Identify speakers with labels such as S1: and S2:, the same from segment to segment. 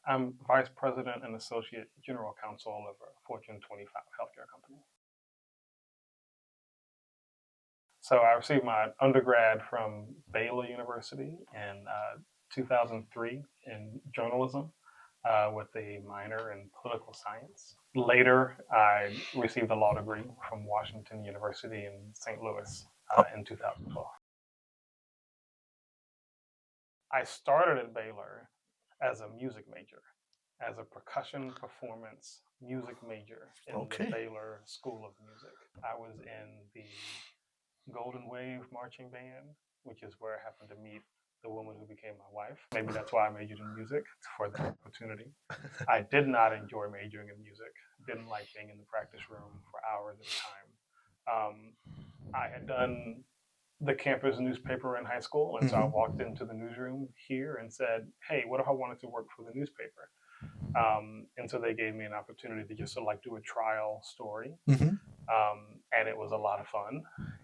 S1: I'm Vice President and Associate General Counsel of a Fortune 25 healthcare company. So I received my undergrad from Baylor University in 2003 in journalism with a minor in political science. Later, I received a law degree from Washington University in St. Louis in 2012. I started at Baylor as a music major, as a percussion performance music major in the Baylor School of Music. I was in the Golden Wave marching band, which is where I happened to meet the woman who became my wife. Maybe that's why I majored in music, for that opportunity. I did not enjoy majoring in music. Didn't like being in the practice room for hours at a time. I had done the campus newspaper in high school, and so I walked into the newsroom here and said, "Hey, what if I wanted to work for the newspaper?" And so they gave me an opportunity to just sort of like do a trial story. And it was a lot of fun.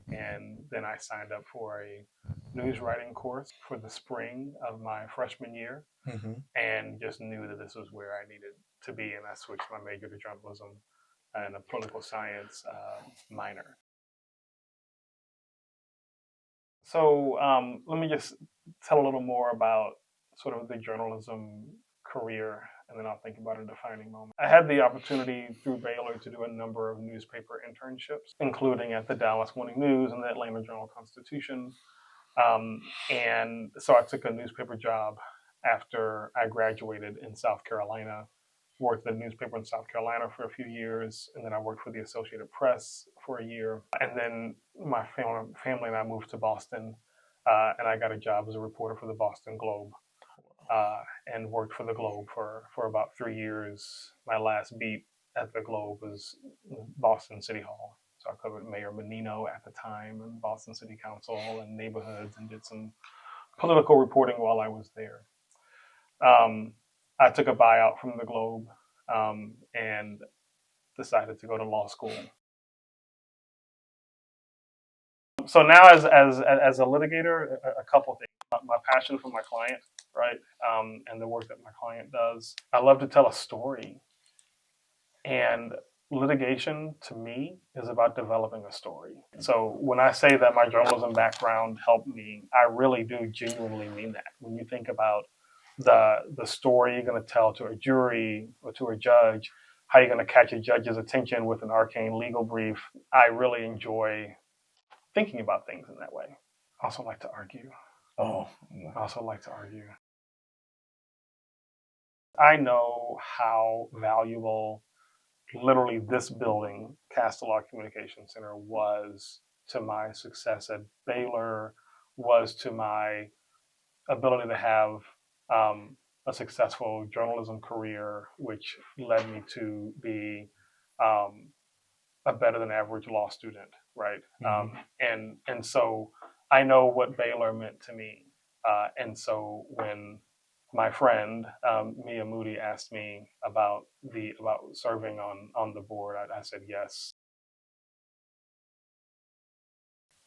S1: And then I signed up for a news writing course for the spring of my freshman year and just knew that this was where I needed to be. And I switched my major to journalism and a political science minor. So let me just tell a little more about sort of the journalism career, and then I'll think about a defining moment. I had the opportunity through Baylor to do a number of newspaper internships, including at the Dallas Morning News and the Atlanta Journal-Constitution. And so I took a newspaper job after I graduated in South Carolina, worked at a newspaper in South Carolina for a few years, and then I worked for the Associated Press for a year. And then my family and I moved to Boston, and I got a job as a reporter for the Boston Globe. And worked for the Globe for about 3 years. My last beat at the Globe was Boston City Hall. So I covered Mayor Menino at the time and Boston City Council and neighborhoods and did some political reporting while I was there. I took a buyout from the Globe and decided to go to law school. So now as a litigator, a couple of things. My passion for my client, right? And the work that my client does. I love to tell a story. And litigation, to me, is about developing a story. So when I say that my journalism background helped me, I really do genuinely mean that. When you think about the story you're going to tell to a jury or to a judge, how you're going to catch a judge's attention with an arcane legal brief, I really enjoy thinking about things in that way. I also like to argue. I know how valuable literally this building, Castle Communication Center, was to my success at Baylor, was to my ability to have a successful journalism career, which led me to be a better than average law student, right? And so I know what Baylor meant to me. And so when my friend Mia Moody asked me about serving on the board, I said yes.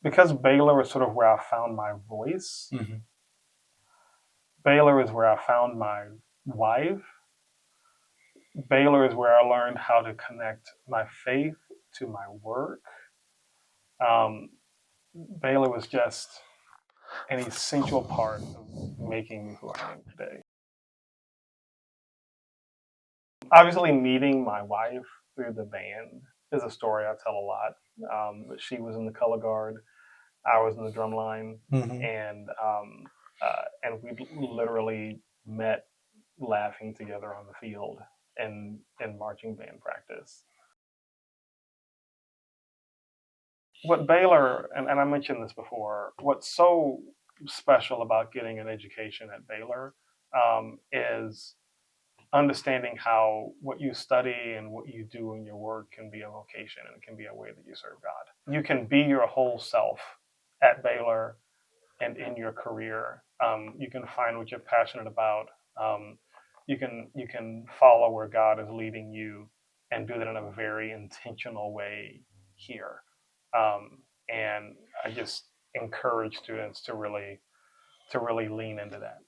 S1: Because Baylor is sort of where I found my voice. Baylor is where I found my wife. Baylor is where I learned how to connect my faith to my work. Baylor was just an essential part of making me who I am today. Obviously, meeting my wife through the band is a story I tell a lot. She was in the color guard, I was in the drum line, and we literally met laughing together on the field in marching band practice. What Baylor, and I mentioned this before, what's so special about getting an education at Baylor is understanding how what you study and what you do in your work can be a vocation and it can be a way that you serve God. You can be your whole self at Baylor and in your career. You can find what you're passionate about. You can follow where God is leading you and do that in a very intentional way here. And I just encourage students to really lean into that.